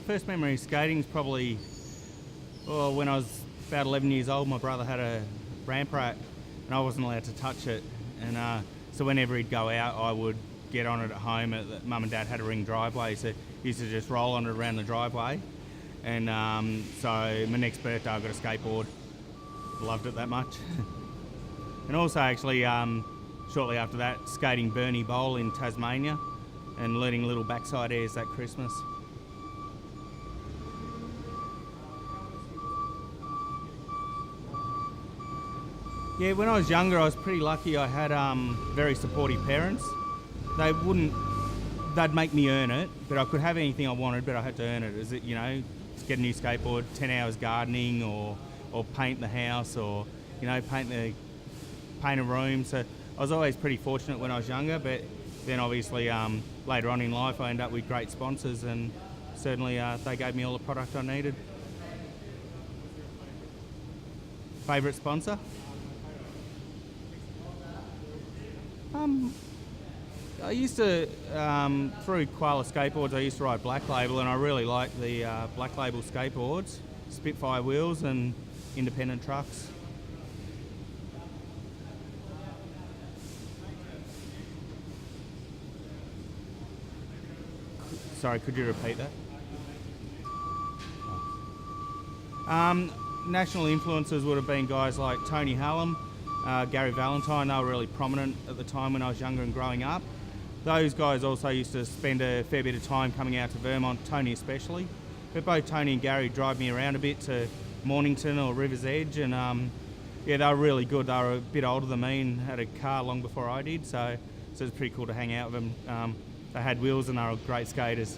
First memory of skating is probably when I was about 11 years old. My brother had a ramp rack and I wasn't allowed to touch it. And so whenever he'd go out, I would get on it at home. Mum and Dad had a ring driveway, so he used to just roll on it around the driveway. And so my next birthday, I got a skateboard. Loved it that much. And also actually, shortly after that, skating Burnie Bowl in Tasmania and learning little backside airs that Christmas. Yeah, when I was younger, I was pretty lucky. I had very supportive parents. They'd make me earn it, but I could have anything I wanted, but I had to earn it. Is it, get a new skateboard, 10 hours gardening, or paint the house, or paint a room. So I was always pretty fortunate when I was younger, but then obviously later on in life I ended up with great sponsors, and certainly they gave me all the product I needed. Favourite sponsor? I used to, through Koala Skateboards, I used to ride Black Label, and I really liked the Black Label skateboards, Spitfire wheels and independent trucks. Sorry, could you repeat that? National influences would have been guys like Tony Hallam, Gary Valentine. They were really prominent at the time when I was younger and growing up. Those guys also used to spend a fair bit of time coming out to Vermont, Tony especially. But both Tony and Gary drive me around a bit to Mornington or River's Edge, and they were really good. They were a bit older than me and had a car long before I did, so it was pretty cool to hang out with them. They had wheels and they were great skaters.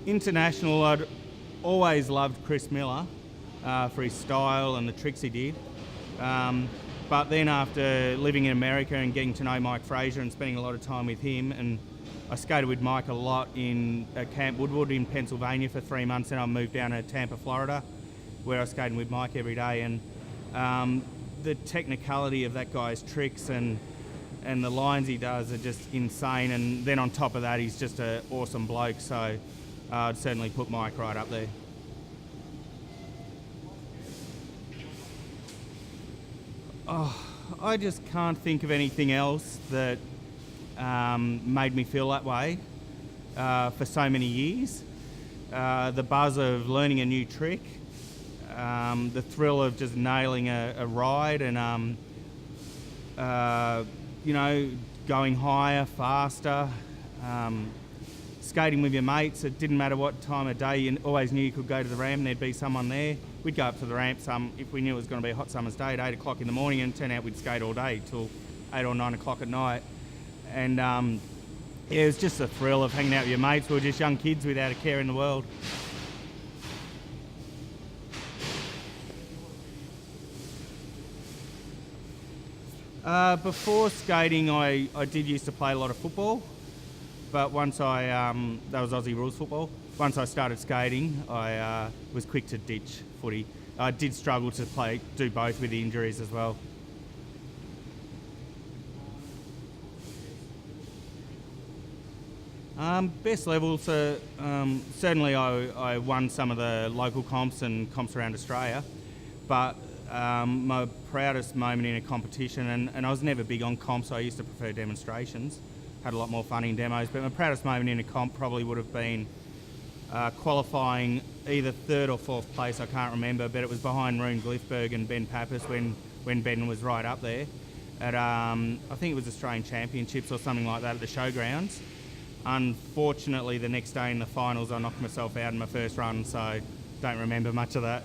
International, I'd always loved Chris Miller for his style and the tricks he did. But then after living in America and getting to know Mike Fraser and spending a lot of time with him, and I skated with Mike a lot at Camp Woodward in Pennsylvania for 3 months, and I moved down to Tampa, Florida, where I was skating with Mike every day. And the technicality of that guy's tricks and the lines he does are just insane. And then on top of that, he's just an awesome bloke. So I'd certainly put Mike right up there. I just can't think of anything else that made me feel that way for so many years. The buzz of learning a new trick, the thrill of just nailing a ride, and going higher, faster, skating with your mates. It didn't matter what time of day, you always knew you could go to the ramp and there'd be someone there. We'd go up to the ramp if we knew it was going to be a hot summer's day at 8 o'clock in the morning, and turn out we'd skate all day till 8 or 9 o'clock at night. And it was just a thrill of hanging out with your mates. We were just young kids without a care in the world. Before skating, I did used to play a lot of football, but once that was Aussie rules football. Once I started skating, I was quick to ditch footy. I did struggle to do both with the injuries as well. Best levels, certainly I won some of the local comps and comps around Australia, but my proudest moment in a competition, and I was never big on comps, I used to prefer demonstrations, had a lot more fun in demos, but my proudest moment in a comp probably would have been qualifying either third or fourth place, I can't remember, but it was behind Rune Glifberg and Ben Pappas when Ben was right up there at, I think it was Australian Championships or something like that at the showgrounds. Unfortunately, the next day in the finals, I knocked myself out in my first run, so don't remember much of that.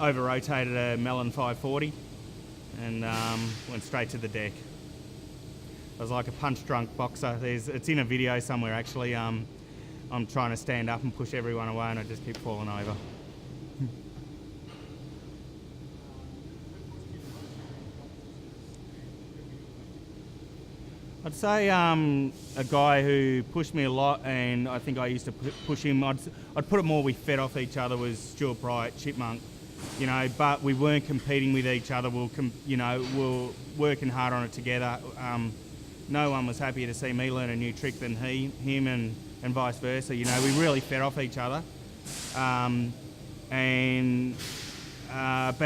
Over-rotated a Mellon 540 and went straight to the deck. I was like a punch-drunk boxer. It's in a video somewhere, actually. I'm trying to stand up and push everyone away, and I just keep falling over. I'd say a guy who pushed me a lot, and I think I used to push him. I'd put it more we fed off each other, was Stuart Bright, Chipmunk. but we weren't competing with each other. We were working hard on it together. No one was happier to see me learn a new trick than him, and vice versa. We really fed off each other. But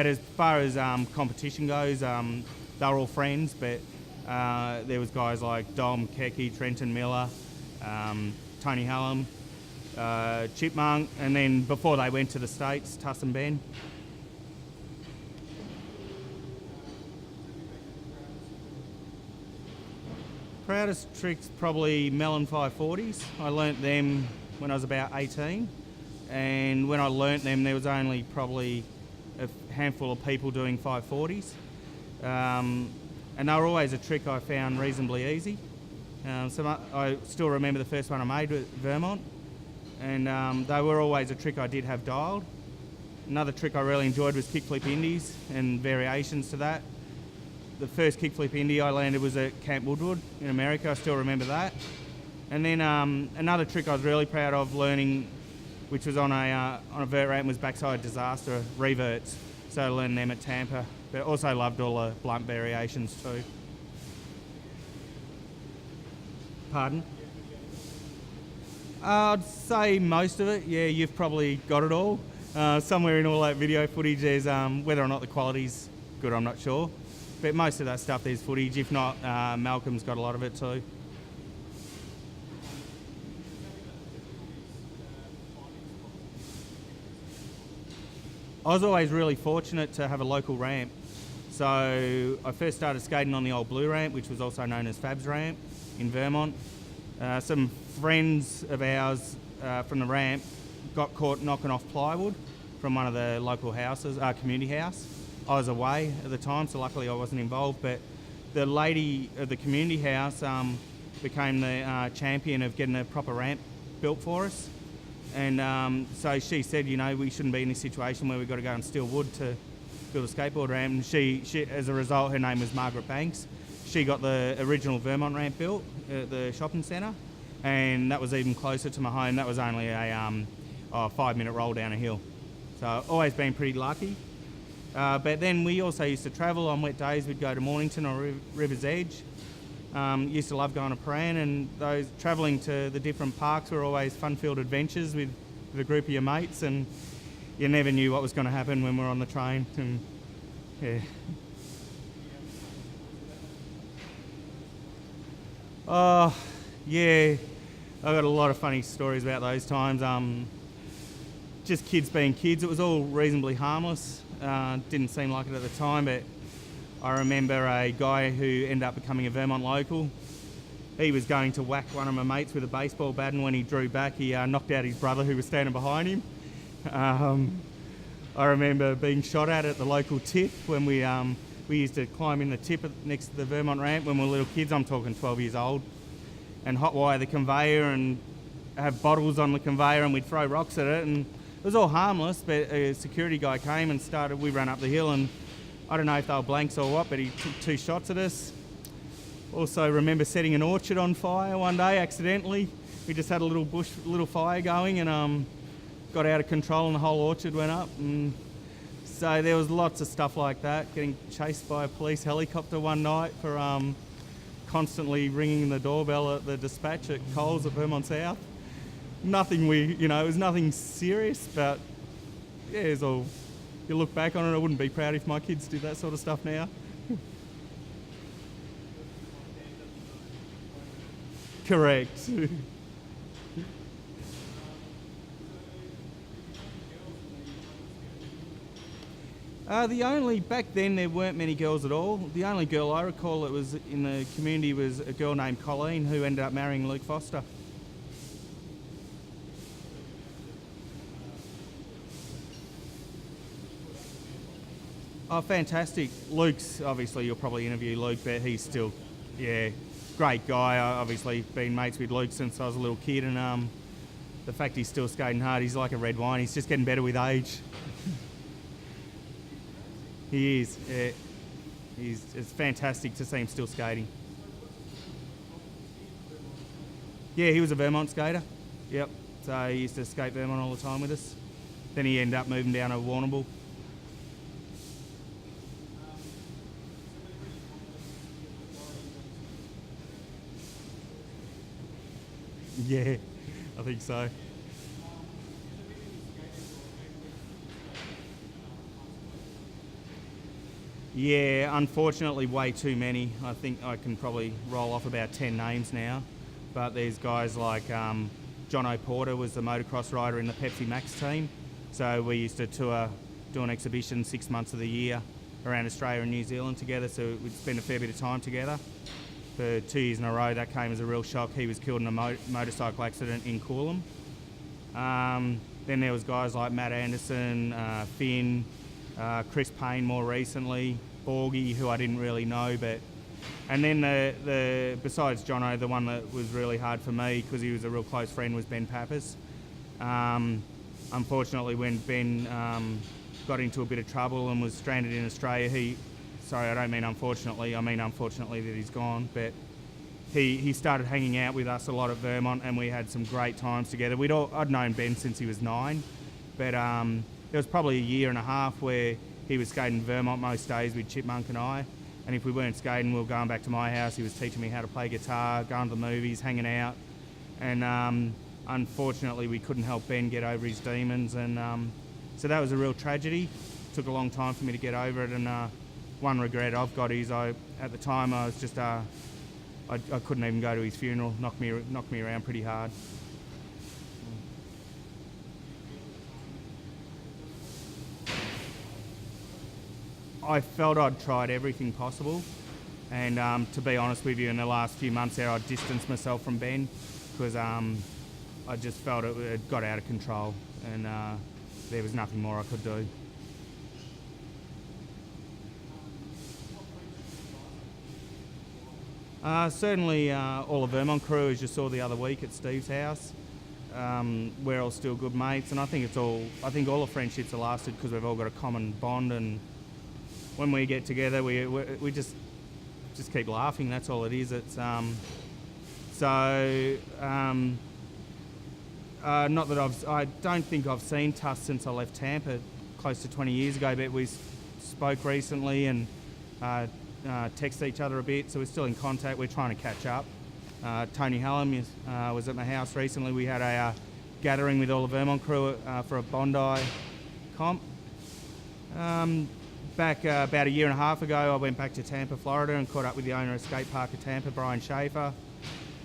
as far as competition goes, they were all friends, but there was guys like Dom, Keki, Trenton Miller, Tony Hallam, Chipmunk, and then before they went to the States, Tuss and Ben. Proudest tricks, probably Melon 540s. I learnt them when I was about 18, and when I learnt them there was only probably a handful of people doing 540s, and they were always a trick I found reasonably easy. I still remember the first one I made with Vermont, and they were always a trick I did have dialed. Another trick I really enjoyed was kickflip indies and variations to that. The first kickflip indie I landed was at Camp Woodward in America. I still remember that. And then another trick I was really proud of learning, which was on a vert ramp, was backside disaster reverts. So I learned them at Tampa, but also loved all the blunt variations too. Pardon? I'd say most of it. Yeah, you've probably got it all. Somewhere in all that video footage, there's whether or not the quality's good, I'm not sure. But most of that stuff, there's footage. If not, Malcolm's got a lot of it too. I was always really fortunate to have a local ramp. So I first started skating on the old Blue ramp, which was also known as Fab's ramp in Vermont. Some friends of ours from the ramp got caught knocking off plywood from one of the local houses, community house. I was away at the time, so luckily I wasn't involved, but the lady of the community house became the champion of getting a proper ramp built for us. And so she said, we shouldn't be in this situation where we've got to go and steal wood to build a skateboard ramp. And she, as a result, her name was Margaret Banks. She got the original Vermont ramp built at the shopping centre, and that was even closer to my home. That was only a 5-minute roll down a hill. So always been pretty lucky. But then we also used to travel on wet days. We'd go to Mornington or River's Edge. Used to love going to Paran, and those travelling to the different parks were always fun-filled adventures with a group of your mates, and you never knew what was going to happen when we were on the train. And yeah. Oh, yeah. I've got a lot of funny stories about those times. Just kids being kids. It was all reasonably harmless. Didn't seem like it at the time, but I remember a guy who ended up becoming a Vermont local. He was going to whack one of my mates with a baseball bat, and when he drew back, he knocked out his brother who was standing behind him. I remember being shot at the local tip when we used to climb in the tip next to the Vermont ramp when we were little kids. I'm talking 12 years old, and hot wire the conveyor and have bottles on the conveyor, and we'd throw rocks at it, and it was all harmless. But a security guy came and we ran up the hill, and I don't know if they were blanks or what, but he took 2 shots at us. Also remember setting an orchard on fire one day accidentally. We just had a little fire going, and got out of control and the whole orchard went up. And so there was lots of stuff like that. Getting chased by a police helicopter one night for constantly ringing the doorbell at the dispatch at Coles at Vermont South. Nothing it was nothing serious, but yeah, it was all. You look back on it, I wouldn't be proud if my kids did that sort of stuff now. Correct. Back then there weren't many girls at all. The only girl I recall that was in the community was a girl named Colleen, who ended up marrying Luke Foster. Oh, fantastic. Luke's, obviously you'll probably interview Luke, but he's still, great guy. I've obviously been mates with Luke since I was a little kid, and the fact he's still skating hard, he's like a red wine. He's just getting better with age. He is, yeah. It's fantastic to see him still skating. Yeah, he was a Vermont skater. Yep. So he used to skate Vermont all the time with us. Then he ended up moving down to Warrnambool Yeah, I think so. Yeah, unfortunately, way too many. I think I can probably roll off about 10 names now. But there's guys like John O'Porter was the motocross rider in the Pepsi Max team. So we used to tour, do an exhibition 6 months of the year around Australia and New Zealand together. So we'd spend a fair bit of time together. For 2 years in a row, that came as a real shock. He was killed in a motorcycle accident in Coolum. Then there was guys like Matt Anderson, Finn, Chris Payne more recently, Borgie, who I didn't really know, and then the besides Jono, the one that was really hard for me because he was a real close friend was Ben Pappas. Unfortunately, when Ben got into a bit of trouble and was stranded in Australia, I don't mean unfortunately, I mean unfortunately that he's gone, but he started hanging out with us a lot at Vermont and we had some great times together. I'd known Ben since he was 9, but there was probably a year and a half where he was skating Vermont most days with Chipmunk and I, and if we weren't skating, we were going back to my house. He was teaching me how to play guitar, going to the movies, hanging out, and unfortunately we couldn't help Ben get over his demons, and so that was a real tragedy. It took a long time for me to get over it, and one regret I've got is at the time I was just I couldn't even go to his funeral. Knocked me around pretty hard. I felt I'd tried everything possible, and to be honest with you, in the last few months there, I distanced myself from Ben because I just felt it had got out of control, and there was nothing more I could do. Certainly all the Vermont crew, as you saw the other week at Steve's house. We're all still good mates, and I think all the friendships are lasted because we've all got a common bond, and when we get together, we just keep laughing. That's all it is. It's not that I don't think I've seen Tuss since I left Tampa close to 20 years ago, but we spoke recently and text each other a bit, so we're still in contact. We're trying to catch up. Tony Hallam was at my house recently. We had a gathering with all the Vermont crew for a Bondi comp. Back about a year and a half ago, I went back to Tampa, Florida, and caught up with the owner of Skate Park of Tampa, Brian Schaefer.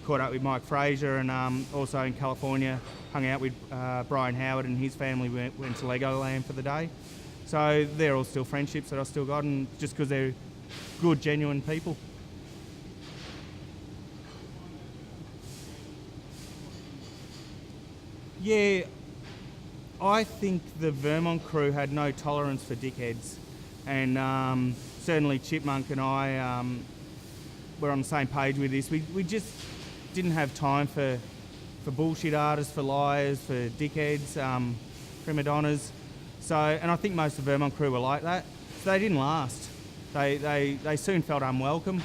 Caught up with Mike Fraser, and also in California, hung out with Brian Howard and his family. Went to Legoland for the day. So they're all still friendships that I've still got, and just because they're good, genuine people. Yeah, I think the Vermont crew had no tolerance for dickheads, and certainly Chipmunk and I were on the same page with this. We just didn't have time for bullshit artists, for liars, for dickheads, prima donnas. So, and I think most of the Vermont crew were like that. So they didn't last. They soon felt unwelcome,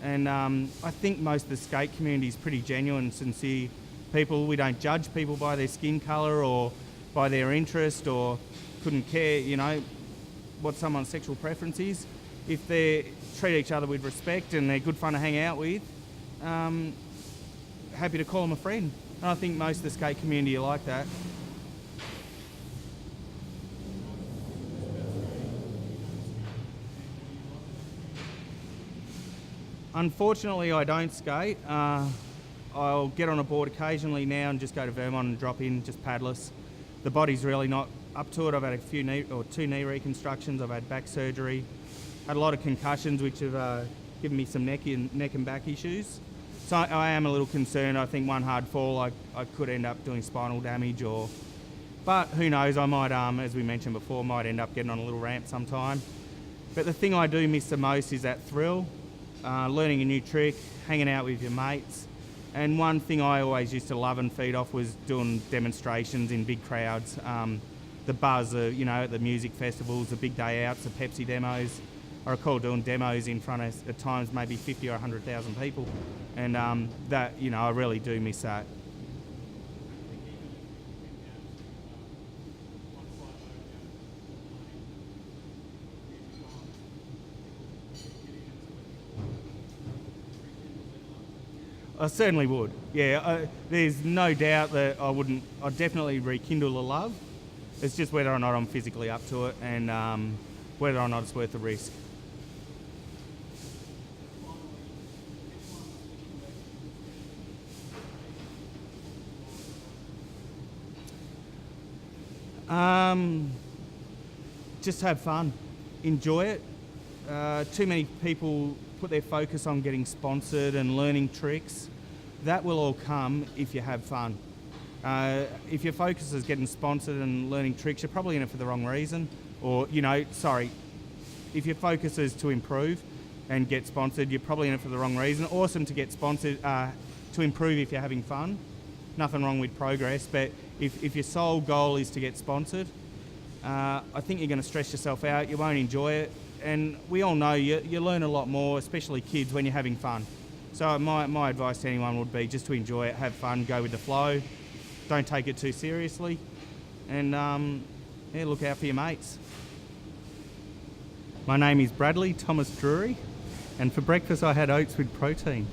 and I think most of the skate community is pretty genuine, sincere people. We don't judge people by their skin colour or by their interest, or couldn't care, what someone's sexual preference is. If they treat each other with respect and they're good fun to hang out with, happy to call them a friend. And I think most of the skate community are like that. Unfortunately, I don't skate. I'll get on a board occasionally now and just go to Vermont and drop in, just paddless. The body's really not up to it. I've had two knee reconstructions. I've had back surgery. Had a lot of concussions, which have given me some neck and back issues. So I am a little concerned. I think one hard fall, I could end up doing spinal damage, but who knows? I might, as we mentioned before, might end up getting on a little ramp sometime. But the thing I do miss the most is that thrill, learning a new trick, hanging out with your mates. And one thing I always used to love and feed off was doing demonstrations in big crowds. The buzz, at the music festivals, the big day outs, the Pepsi demos. I recall doing demos in front of, at times, maybe 50 or 100,000 people. And that, I really do miss that. I certainly would. Yeah, there's no doubt that I'd definitely rekindle the love. It's just whether or not I'm physically up to it, and whether or not it's worth the risk. Just have fun, enjoy it. Too many people put their focus on getting sponsored and learning tricks. That will all come if you have fun. If your focus is getting sponsored and learning tricks, you're probably in it for the wrong reason. Or, if your focus is to improve and get sponsored, you're probably in it for the wrong reason. Awesome to get sponsored, to improve if you're having fun. Nothing wrong with progress, but if your sole goal is to get sponsored, I think you're going to stress yourself out, you won't enjoy it. And we all know you learn a lot more, especially kids, when you're having fun. So my advice to anyone would be just to enjoy it, have fun, go with the flow, don't take it too seriously, and look out for your mates. My name is Bradley Thomas Drury, and for breakfast I had oats with protein.